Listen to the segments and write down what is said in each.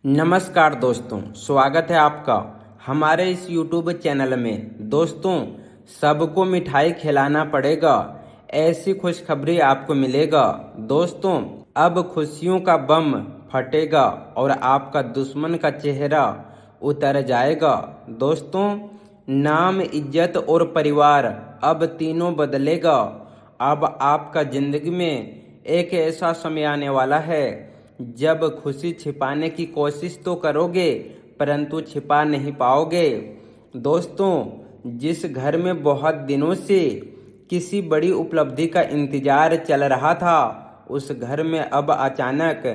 नमस्कार दोस्तों, स्वागत है आपका हमारे इस YouTube चैनल में। दोस्तों, सबको मिठाई खिलाना पड़ेगा, ऐसी खुशखबरी आपको मिलेगा। दोस्तों, अब खुशियों का बम फटेगा और आपका दुश्मन का चेहरा उतर जाएगा। दोस्तों, नाम, इज्जत और परिवार अब तीनों बदलेगा। अब आपका जिंदगी में एक ऐसा समय आने वाला है जब खुशी छिपाने की कोशिश तो करोगे परंतु छिपा नहीं पाओगे। दोस्तों, जिस घर में बहुत दिनों से किसी बड़ी उपलब्धि का इंतजार चल रहा था, उस घर में अब अचानक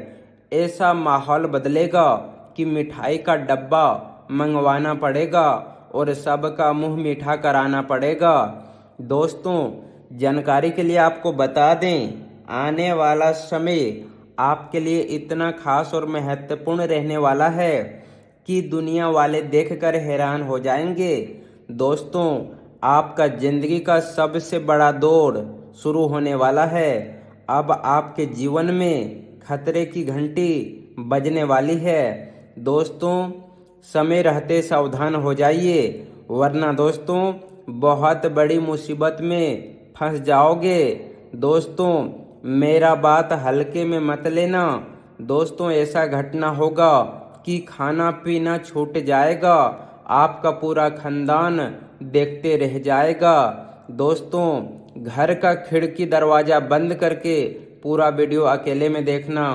ऐसा माहौल बदलेगा कि मिठाई का डब्बा मंगवाना पड़ेगा और सबका मुंह मीठा कराना पड़ेगा। दोस्तों, जानकारी के लिए आपको बता दें, आने वाला समय आपके लिए इतना खास और महत्वपूर्ण रहने वाला है कि दुनिया वाले देखकर हैरान हो जाएंगे। दोस्तों, आपका जिंदगी का सबसे बड़ा दौर शुरू होने वाला है। अब आपके जीवन में खतरे की घंटी बजने वाली है। दोस्तों, समय रहते सावधान हो जाइए, वरना दोस्तों बहुत बड़ी मुसीबत में फंस जाओगे। दोस्तों, मेरा बात हल्के में मत लेना। दोस्तों, ऐसा घटना होगा कि खाना पीना छूट जाएगा, आपका पूरा खानदान देखते रह जाएगा। दोस्तों, घर का खिड़की दरवाजा बंद करके पूरा वीडियो अकेले में देखना,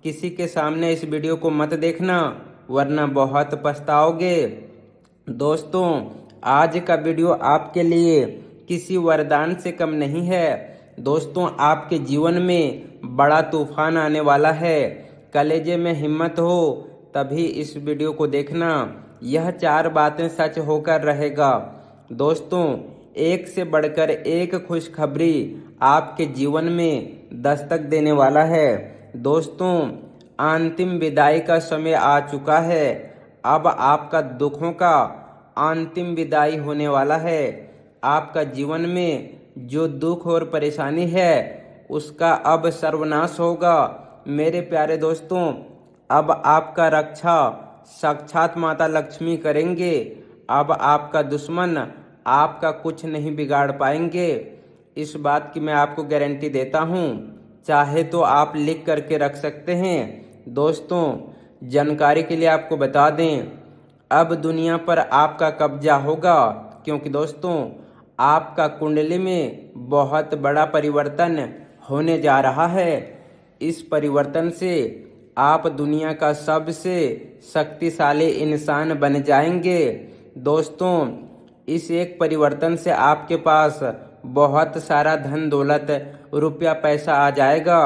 किसी के सामने इस वीडियो को मत देखना, वरना बहुत पछताओगे। दोस्तों, आज का वीडियो आपके लिए किसी वरदान से कम नहीं है। दोस्तों, आपके जीवन में बड़ा तूफान आने वाला है। कलेजे में हिम्मत हो तभी इस वीडियो को देखना, यह 4 बातें सच होकर रहेगा। दोस्तों, एक से बढ़कर एक खुशखबरी आपके जीवन में दस्तक देने वाला है। दोस्तों, अंतिम विदाई का समय आ चुका है। अब आपका दुखों का अंतिम विदाई होने वाला है। आपका जीवन में जो दुख और परेशानी है उसका अब सर्वनाश होगा। मेरे प्यारे दोस्तों, अब आपका रक्षा साक्षात माता लक्ष्मी करेंगे। अब आपका दुश्मन आपका कुछ नहीं बिगाड़ पाएंगे, इस बात की मैं आपको गारंटी देता हूँ। चाहे तो आप लिख करके रख सकते हैं। दोस्तों, जानकारी के लिए आपको बता दें, अब दुनिया पर आपका कब्जा होगा, क्योंकि दोस्तों आपका कुंडली में बहुत बड़ा परिवर्तन होने जा रहा है। इस परिवर्तन से आप दुनिया का सबसे शक्तिशाली इंसान बन जाएंगे। दोस्तों, इस एक परिवर्तन से आपके पास बहुत सारा धन दौलत रुपया पैसा आ जाएगा।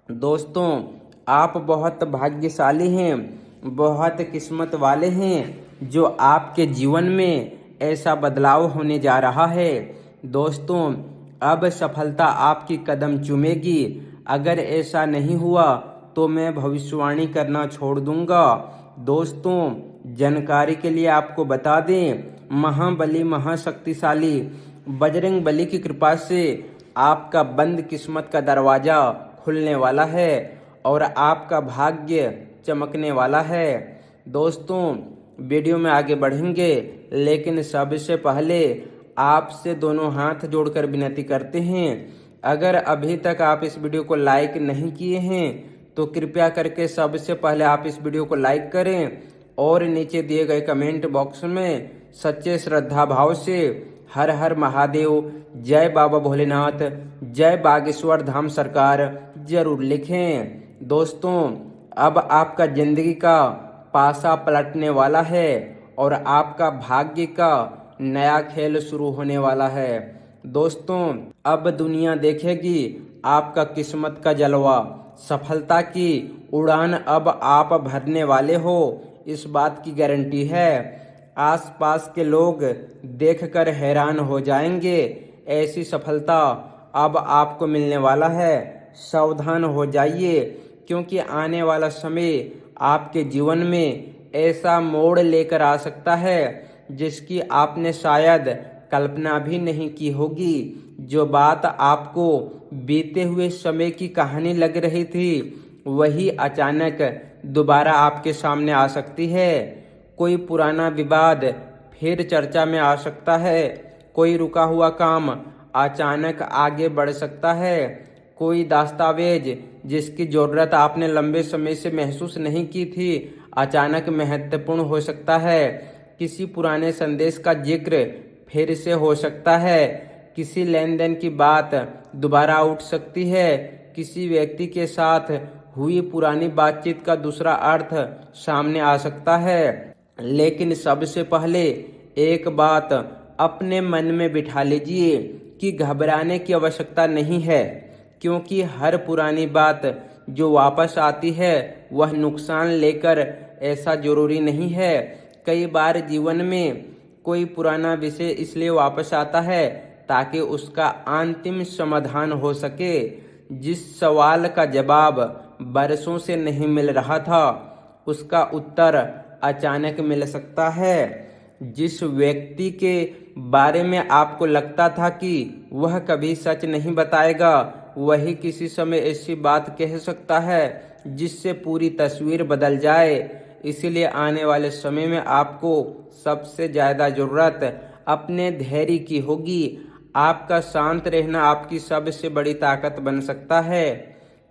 दोस्तों, आप बहुत भाग्यशाली हैं, बहुत किस्मत वाले हैं जो आपके जीवन में ऐसा बदलाव होने जा रहा है। दोस्तों, अब सफलता आपकी कदम चूमेगी। अगर ऐसा नहीं हुआ तो मैं भविष्यवाणी करना छोड़ दूंगा। दोस्तों, जानकारी के लिए आपको बता दें, महाबली महाशक्तिशाली बजरंग बली की कृपा से आपका बंद किस्मत का दरवाजा खुलने वाला है और आपका भाग्य चमकने वाला है। दोस्तों, वीडियो में आगे बढ़ेंगे, लेकिन सबसे पहले आपसे दोनों हाथ जोड़कर विनती करते हैं, अगर अभी तक आप इस वीडियो को लाइक नहीं किए हैं तो कृपया करके सबसे पहले आप इस वीडियो को लाइक करें और नीचे दिए गए कमेंट बॉक्स में सच्चे श्रद्धा भाव से हर हर महादेव, जय बाबा भोलेनाथ, जय बागेश्वर धाम सरकार जरूर लिखें। दोस्तों, अब आपका जिंदगी का पासा पलटने वाला है और आपका भाग्य का नया खेल शुरू होने वाला है। दोस्तों, अब दुनिया देखेगी आपका किस्मत का जलवा। सफलता की उड़ान अब आप भरने वाले हो, इस बात की गारंटी है। आसपास के लोग देखकर हैरान हो जाएंगे। ऐसी सफलता अब आपको मिलने वाला है। सावधान हो जाइए, क्योंकि आने वाला समय आपके जीवन में ऐसा मोड़ लेकर आ सकता है जिसकी आपने शायद कल्पना भी नहीं की होगी। जो बात आपको बीते हुए समय की कहानी लग रही थी, वही अचानक दोबारा आपके सामने आ सकती है। कोई पुराना विवाद फिर चर्चा में आ सकता है। कोई रुका हुआ काम अचानक आगे बढ़ सकता है। कोई दस्तावेज जिसकी ज़रूरत आपने लंबे समय से महसूस नहीं की थी अचानक महत्वपूर्ण हो सकता है। किसी पुराने संदेश का जिक्र फिर से हो सकता है। किसी लेन देन की बात दोबारा उठ सकती है। किसी व्यक्ति के साथ हुई पुरानी बातचीत का दूसरा अर्थ सामने आ सकता है। लेकिन सबसे पहले एक बात अपने मन में बिठा लीजिए कि घबराने की आवश्यकता नहीं है, क्योंकि हर पुरानी बात जो वापस आती है वह नुकसान लेकर ऐसा जरूरी नहीं है। कई बार जीवन में कोई पुराना विषय इसलिए वापस आता है ताकि उसका अंतिम समाधान हो सके। जिस सवाल का जवाब बरसों से नहीं मिल रहा था उसका उत्तर अचानक मिल सकता है। जिस व्यक्ति के बारे में आपको लगता था कि वह कभी सच नहीं बताएगा वही किसी समय ऐसी बात कह सकता है जिससे पूरी तस्वीर बदल जाए। इसीलिए आने वाले समय में आपको सबसे ज़्यादा ज़रूरत अपने धैर्य की होगी। आपका शांत रहना आपकी सबसे बड़ी ताकत बन सकता है।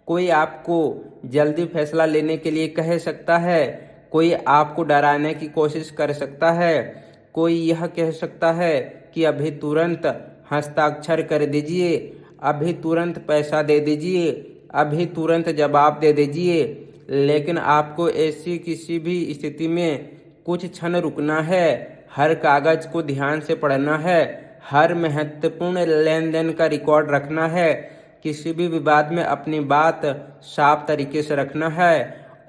कोई आपको जल्दी फैसला लेने के लिए कह सकता है, कोई आपको डराने की कोशिश कर सकता है, कोई यह कह सकता है कि अभी तुरंत हस्ताक्षर कर दीजिए, अभी तुरंत पैसा दे दीजिए, अभी तुरंत जवाब दे दीजिए। लेकिन आपको ऐसी किसी भी स्थिति में कुछ क्षण रुकना है। हर कागज को ध्यान से पढ़ना है। हर महत्वपूर्ण लेन देन का रिकॉर्ड रखना है। किसी भी विवाद में अपनी बात साफ तरीके से रखना है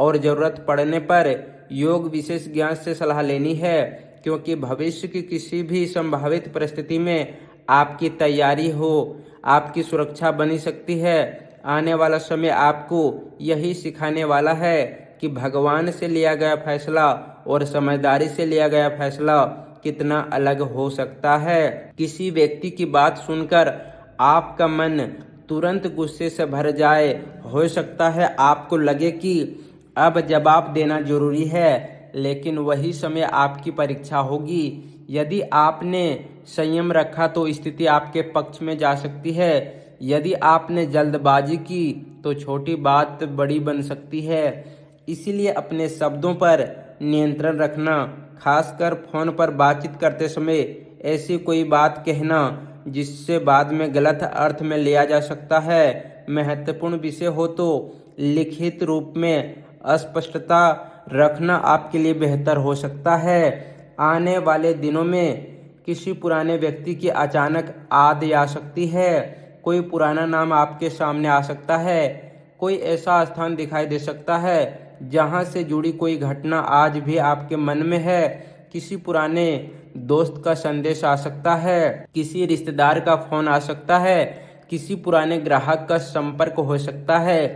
और ज़रूरत पड़ने पर योग विशेष ज्ञान से सलाह लेनी है, क्योंकि भविष्य की किसी भी संभावित परिस्थिति में आपकी तैयारी हो, आपकी सुरक्षा बनी सकती है। आने वाला समय आपको यही सिखाने वाला है कि भगवान से लिया गया फैसला और समझदारी से लिया गया फैसला कितना अलग हो सकता है। किसी व्यक्ति की बात सुनकर आपका मन तुरंत गुस्से से भर जाए। हो सकता है आपको लगे कि अब जवाब देना जरूरी है, लेकिन वही समय आपकी परीक्षा होगी। यदि आपने संयम रखा तो स्थिति आपके पक्ष में जा सकती है। यदि आपने जल्दबाजी की तो छोटी बात बड़ी बन सकती है। इसीलिए अपने शब्दों पर नियंत्रण रखना, खासकर फोन पर बातचीत करते समय ऐसी कोई बात कहना जिससे बाद में गलत अर्थ में लिया जा सकता है। महत्वपूर्ण विषय हो तो लिखित रूप में अस्पष्टता रखना आपके लिए बेहतर हो सकता है। आने वाले दिनों में किसी पुराने व्यक्ति की अचानक याद आ सकती है। कोई पुराना नाम आपके सामने आ सकता है। कोई ऐसा स्थान दिखाई दे सकता है जहां से जुड़ी कोई घटना आज भी आपके मन में है। किसी पुराने दोस्त का संदेश आ सकता है। किसी रिश्तेदार का फोन आ सकता है। किसी पुराने ग्राहक का संपर्क हो सकता है।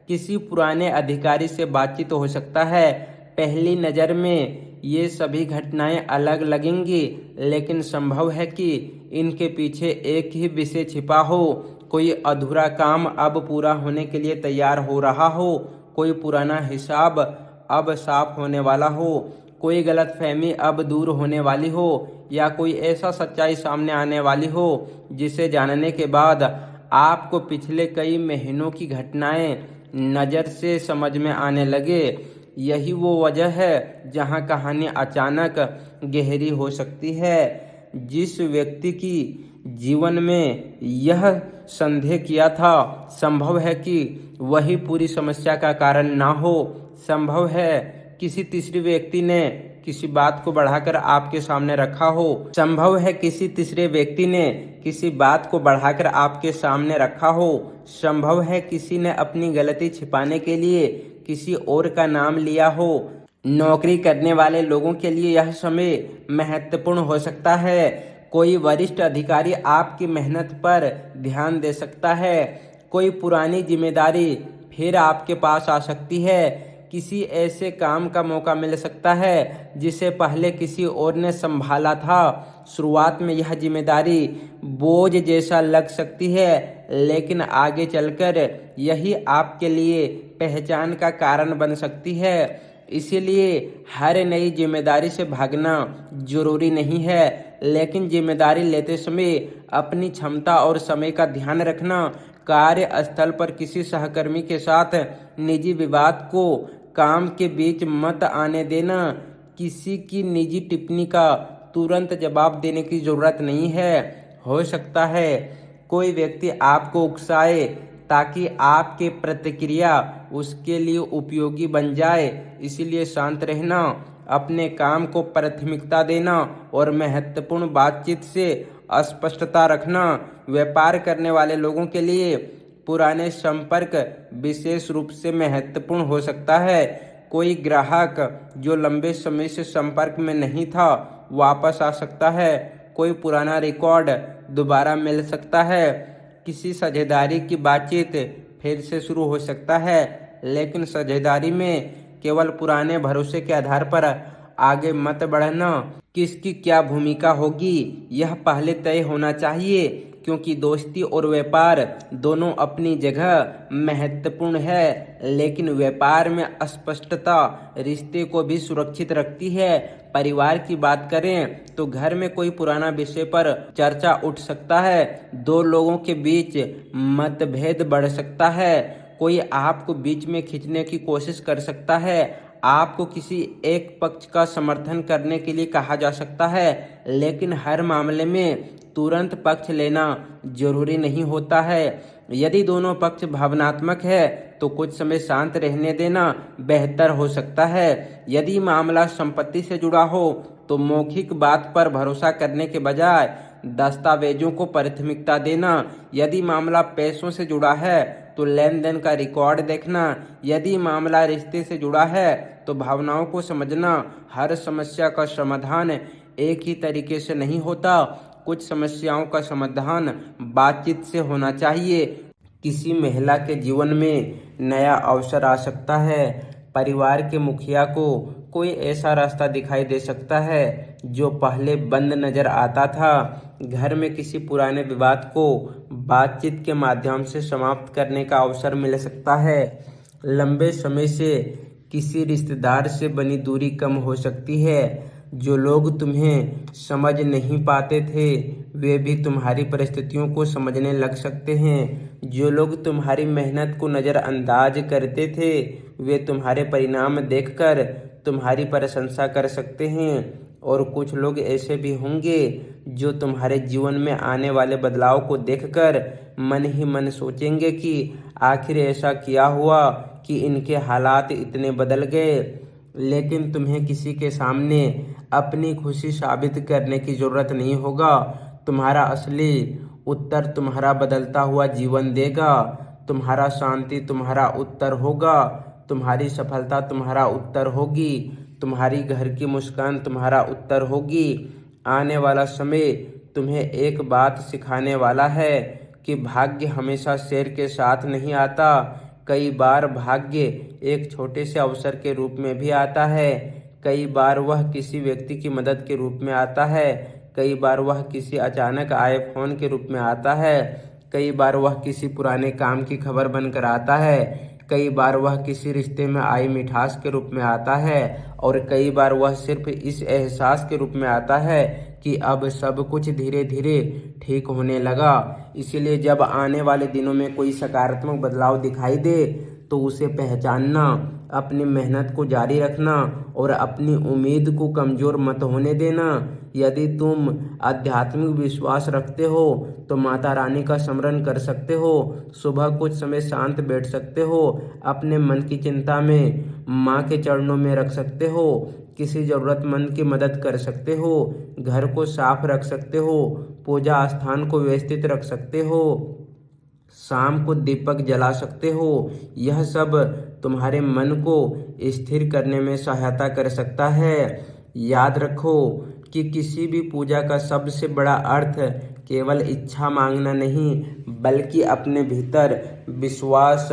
किसी पुराने अधिकारी से बातचीत हो सकता है। पहली नज़र में ये सभी घटनाएं अलग लगेंगी, लेकिन संभव है कि इनके पीछे एक ही विषय छिपा हो। कोई अधूरा काम अब पूरा होने के लिए तैयार हो रहा हो। कोई पुराना हिसाब अब साफ होने वाला हो। कोई गलतफहमी अब दूर होने वाली हो, या कोई ऐसा सच्चाई सामने आने वाली हो जिसे जानने के बाद आपको पिछले कई महीनों की घटनाएं नज़र से समझ में आने लगे। यही वो वजह है जहां कहानी अचानक गहरी हो सकती है। जिस व्यक्ति की जीवन में यह संदेह किया था, संभव है कि वही पूरी समस्या का कारण ना हो। संभव है किसी तीसरे व्यक्ति ने किसी बात को बढ़ाकर आपके सामने रखा हो। संभव है किसी तीसरे व्यक्ति ने किसी बात को बढ़ाकर आपके सामने रखा हो। संभव है किसी ने अपनी गलती छिपाने के लिए किसी और का नाम लिया हो। नौकरी करने वाले लोगों के लिए यह समय महत्वपूर्ण हो सकता है। कोई वरिष्ठ अधिकारी आपकी मेहनत पर ध्यान दे सकता है। कोई पुरानी जिम्मेदारी फिर आपके पास आ सकती है। किसी ऐसे काम का मौका मिल सकता है जिसे पहले किसी और ने संभाला था। शुरुआत में यह जिम्मेदारी बोझ जैसा लग सकती है, लेकिन आगे चलकर यही आपके लिए पहचान का कारण बन सकती है। इसीलिए हर नई जिम्मेदारी से भागना जरूरी नहीं है, लेकिन जिम्मेदारी लेते समय अपनी क्षमता और समय का ध्यान रखना। कार्यस्थल पर किसी सहकर्मी के साथ निजी विवाद को काम के बीच मत आने देना। किसी की निजी टिप्पणी का तुरंत जवाब देने की जरूरत नहीं है। हो सकता है कोई व्यक्ति आपको उकसाए ताकि आपकी प्रतिक्रिया उसके लिए उपयोगी बन जाए। इसीलिए शांत रहना, अपने काम को प्राथमिकता देना और महत्वपूर्ण बातचीत से स्पष्टता रखना। व्यापार करने वाले लोगों के लिए पुराने संपर्क विशेष रूप से महत्वपूर्ण हो सकता है। कोई ग्राहक जो लंबे समय से संपर्क में नहीं था वापस आ सकता है। कोई पुराना रिकॉर्ड दोबारा मिल सकता है। किसी साझेदारी की बातचीत फिर से शुरू हो सकता है, लेकिन साझेदारी में केवल पुराने भरोसे के आधार पर आगे मत बढ़ना। किसकी क्या भूमिका होगी यह पहले तय होना चाहिए, क्योंकि दोस्ती और व्यापार दोनों अपनी जगह महत्वपूर्ण है, लेकिन व्यापार में अस्पष्टता रिश्ते को भी सुरक्षित रखती है। परिवार की बात करें तो घर में कोई पुराना विषय पर चर्चा उठ सकता है। दो लोगों के बीच मतभेद बढ़ सकता है। कोई आपको बीच में खींचने की कोशिश कर सकता है। आपको किसी एक पक्ष का समर्थन करने के लिए कहा जा सकता है, लेकिन हर मामले में तुरंत पक्ष लेना जरूरी नहीं होता है। यदि दोनों पक्ष भावनात्मक है तो कुछ समय शांत रहने देना बेहतर हो सकता है। यदि मामला संपत्ति से जुड़ा हो तो मौखिक बात पर भरोसा करने के बजाय दस्तावेजों को प्राथमिकता देना। यदि मामला पैसों से जुड़ा है तो लेन देन का रिकॉर्ड देखना। यदि मामला रिश्ते से जुड़ा है तो भावनाओं को समझना। हर समस्या का समाधान एक ही तरीके से नहीं होता। कुछ समस्याओं का समाधान बातचीत से होना चाहिए। किसी महिला के जीवन में नया अवसर आ सकता है। परिवार के मुखिया को कोई ऐसा रास्ता दिखाई दे सकता है जो पहले बंद नजर आता था। घर में किसी पुराने विवाद को बातचीत के माध्यम से समाप्त करने का अवसर मिल सकता है। लंबे समय से किसी रिश्तेदार से बनी दूरी कम हो सकती है। जो लोग तुम्हें समझ नहीं पाते थे वे भी तुम्हारी परिस्थितियों को समझने लग सकते हैं। जो लोग तुम्हारी मेहनत को नज़रअंदाज करते थे वे तुम्हारे परिणाम देखकर तुम्हारी प्रशंसा कर सकते हैं। और कुछ लोग ऐसे भी होंगे जो तुम्हारे जीवन में आने वाले बदलाव को देखकर मन ही मन सोचेंगे कि आखिर ऐसा क्या हुआ कि इनके हालात इतने बदल गए। लेकिन तुम्हें किसी के सामने अपनी खुशी साबित करने की जरूरत नहीं होगा। तुम्हारा असली उत्तर तुम्हारा बदलता हुआ जीवन देगा। तुम्हारा शांति तुम्हारा उत्तर होगा। तुम्हारी सफलता तुम्हारा उत्तर होगी। तुम्हारी घर की मुस्कान तुम्हारा उत्तर होगी। आने वाला समय तुम्हें एक बात सिखाने वाला है कि भाग्य हमेशा शेर के साथ नहीं आता। कई बार भाग्य एक छोटे से अवसर के रूप में भी आता है। कई बार वह किसी व्यक्ति की मदद के रूप में आता है। कई बार वह किसी अचानक आए फोन के रूप में आता है। कई बार वह किसी पुराने काम की खबर बनकर आता है। कई बार वह किसी रिश्ते में आई मिठास के रूप में आता है। और कई बार वह सिर्फ इस एहसास के रूप में आता है कि अब सब कुछ धीरे धीरे ठीक होने लगा। इसीलिए जब आने वाले दिनों में कोई सकारात्मक बदलाव दिखाई दे तो उसे पहचानना, अपनी मेहनत को जारी रखना और अपनी उम्मीद को कमज़ोर मत होने देना। यदि तुम आध्यात्मिक विश्वास रखते हो तो माता रानी का स्मरण कर सकते हो। सुबह कुछ समय शांत बैठ सकते हो। अपने मन की चिंता में माँ के चरणों में रख सकते हो। किसी ज़रूरतमंद की मदद कर सकते हो। घर को साफ रख सकते हो। पूजा स्थान को व्यवस्थित रख सकते हो। शाम को दीपक जला सकते हो। यह सब तुम्हारे मन को स्थिर करने में सहायता कर सकता है। याद रखो कि किसी भी पूजा का सबसे बड़ा अर्थ केवल इच्छा मांगना नहीं, बल्कि अपने भीतर विश्वास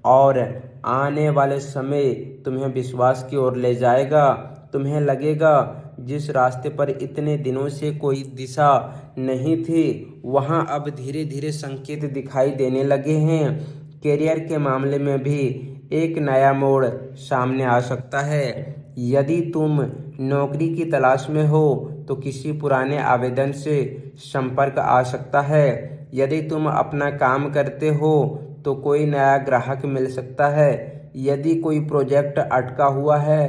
और आने वाले समय तुम्हें विश्वास की ओर ले जाएगा। तुम्हें लगेगा जिस रास्ते पर इतने दिनों से कोई दिशा नहीं थी, वहां अब धीरे धीरे संकेत दिखाई देने लगे हैं। करियर के मामले में भी एक नया मोड़ सामने आ सकता है। यदि तुम नौकरी की तलाश में हो तो किसी पुराने आवेदन से संपर्क आ सकता है। यदि तुम अपना काम करते हो तो कोई नया ग्राहक मिल सकता है। यदि कोई प्रोजेक्ट अटका हुआ है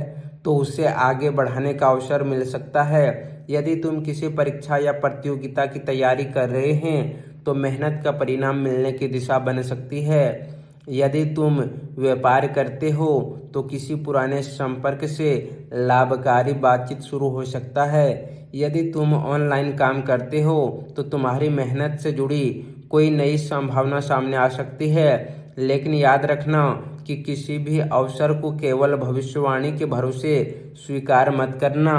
तो उसे आगे बढ़ाने का अवसर मिल सकता है। यदि तुम किसी परीक्षा या प्रतियोगिता की तैयारी कर रहे हैं तो मेहनत का परिणाम मिलने की दिशा बन सकती है। यदि तुम व्यापार करते हो तो किसी पुराने संपर्क से लाभकारी बातचीत शुरू हो सकता है। यदि तुम ऑनलाइन काम करते हो तो तुम्हारी मेहनत से जुड़ी कोई नई संभावना सामने आ सकती है। लेकिन याद रखना कि किसी भी अवसर को केवल भविष्यवाणी के भरोसे स्वीकार मत करना।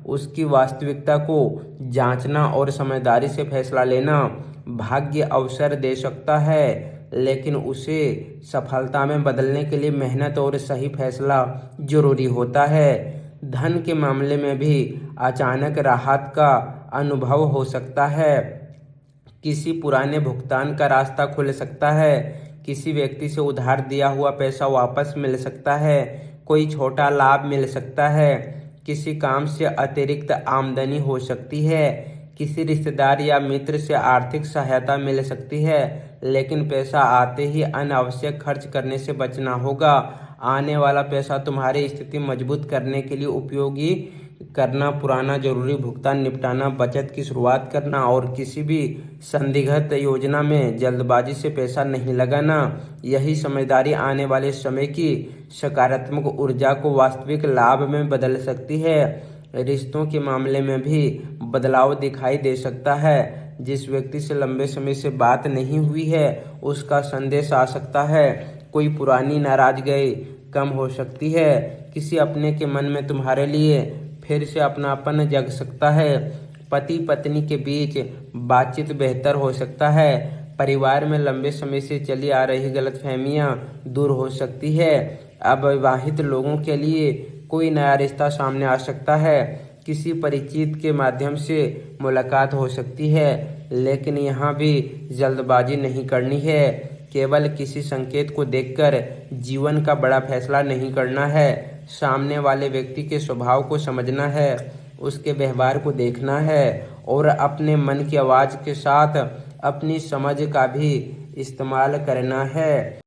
उसकी वास्तविकता को जांचना और समझदारी से फैसला लेना। भाग्य अवसर दे सकता है, लेकिन उसे सफलता में बदलने के लिए मेहनत और सही फैसला जरूरी होता है। धन के मामले में भी अचानक राहत का अनुभव हो सकता है। किसी पुराने भुगतान का रास्ता खुल सकता है। किसी व्यक्ति से उधार दिया हुआ पैसा वापस मिल सकता है। कोई छोटा लाभ मिल सकता है। किसी काम से अतिरिक्त आमदनी हो सकती है। किसी रिश्तेदार या मित्र से आर्थिक सहायता मिल सकती है, लेकिन पैसा आते ही अनावश्यक खर्च करने से बचना होगा। आने वाला पैसा तुम्हारी स्थिति मजबूत करने के लिए उपयोगी करना, पुराना जरूरी भुगतान निपटाना, बचत की शुरुआत करना और किसी भी संदिग्ध योजना में जल्दबाजी से पैसा नहीं लगाना। यही समझदारी आने वाले समय की सकारात्मक ऊर्जा को वास्तविक लाभ में बदल सकती है। रिश्तों के मामले में भी बदलाव दिखाई दे सकता है। जिस व्यक्ति से लंबे समय से बात नहीं हुई है उसका संदेश आ सकता है। कोई पुरानी नाराजगी कम हो सकती है। किसी अपने के मन में तुम्हारे लिए फिर से अपनापन जग सकता है। पति पत्नी के बीच बातचीत बेहतर हो सकता है। परिवार में लंबे समय से चली आ रही गलतफहमियां दूर हो सकती है। अविवाहित लोगों के लिए कोई नया रिश्ता सामने आ सकता है। किसी परिचित के माध्यम से मुलाकात हो सकती है, लेकिन यहाँ भी जल्दबाजी नहीं करनी है। केवल किसी संकेत को देखकर जीवन का बड़ा फैसला नहीं करना है। सामने वाले व्यक्ति के स्वभाव को समझना है, उसके व्यवहार को देखना है और अपने मन की आवाज़ के साथ अपनी समझ का भी इस्तेमाल करना है।